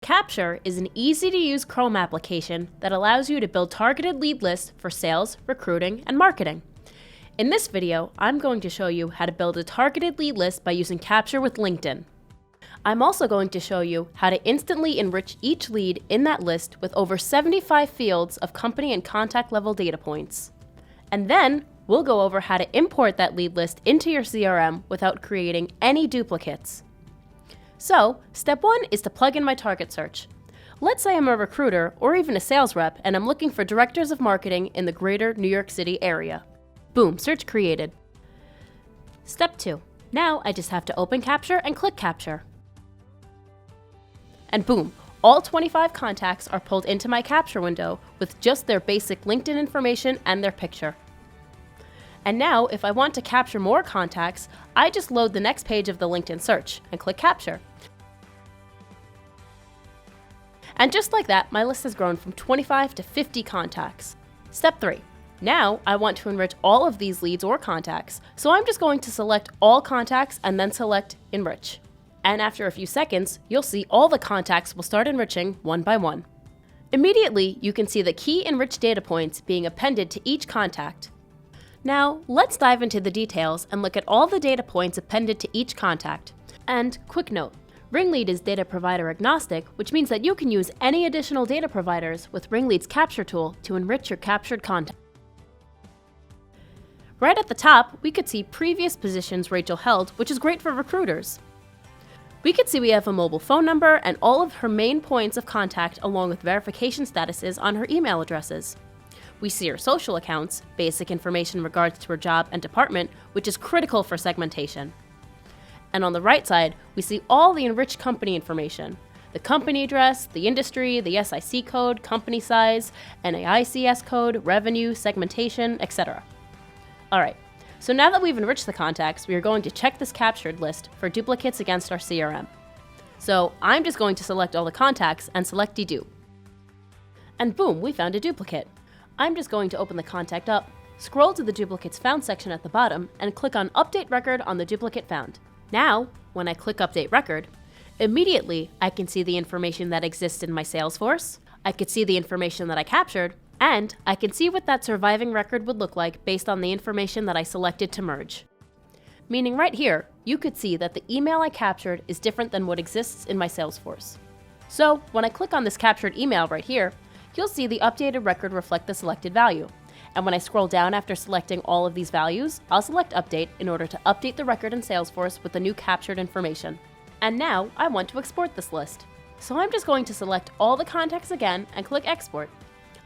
Capture is an easy-to-use Chrome application that allows you to build targeted lead lists for sales, recruiting, and marketing. In this video, I'm going to show you how to build a targeted lead list by using Capture with LinkedIn. I'm also going to show you how to instantly enrich each lead in that list with over 75 fields of company and contact level data points. And then we'll go over how to import that lead list into your CRM without creating any duplicates. So, step 1 is to plug in my target search. Let's say I'm a recruiter or even a sales rep and I'm looking for directors of marketing in the greater New York City area. Boom, search created. Step 2. Now I just have to open Capture and click Capture. And boom, all 25 contacts are pulled into my Capture window with just their basic LinkedIn information and their picture. And now, if I want to capture more contacts, I just load the next page of the LinkedIn search and click Capture. And just like that, my list has grown from 25 to 50 contacts. Step 3. Now, I want to enrich all of these leads or contacts, so I'm just going to select all contacts and then select Enrich. And after a few seconds, you'll see all the contacts will start enriching one by one. Immediately, you can see the key enriched data points being appended to each contact. Now, let's dive into the details and look at all the data points appended to each contact. And quick note, RingLead is data provider agnostic, which means that you can use any additional data providers with RingLead's Capture tool to enrich your captured content. Right at the top, we could see previous positions Rachel held, which is great for recruiters. We could see we have a mobile phone number and all of her main points of contact along with verification statuses on her email addresses. We see her social accounts, basic information in regards to her job and department, which is critical for segmentation. And on the right side, we see all the enriched company information. The company address, the industry, the SIC code, company size, NAICS code, revenue, segmentation, etc. Alright, so now that we've enriched the contacts, we are going to check this captured list for duplicates against our CRM. So I'm just going to select all the contacts and select dedupe. And boom, we found a duplicate. I'm just going to open the contact up, scroll to the duplicates found section at the bottom, and click on Update Record on the duplicate found. Now, when I click Update Record, immediately I can see the information that exists in my Salesforce, I could see the information that I captured, and I can see what that surviving record would look like based on the information that I selected to merge. Meaning right here, you could see that the email I captured is different than what exists in my Salesforce. So when I click on this captured email right here, you'll see the updated record reflect the selected value. And when I scroll down after selecting all of these values, I'll select Update in order to update the record in Salesforce with the new captured information. And now I want to export this list. So I'm just going to select all the contacts again and click Export.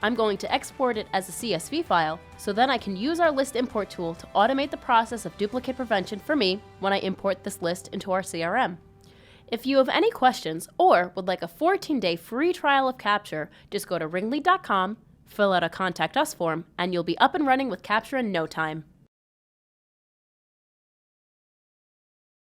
I'm going to export it as a CSV file, so then I can use our list import tool to automate the process of duplicate prevention for me when I import this list into our CRM. If you have any questions or would like a 14-day free trial of Capture, just go to ringlead.com, fill out a Contact Us form, and you'll be up and running with Capture in no time.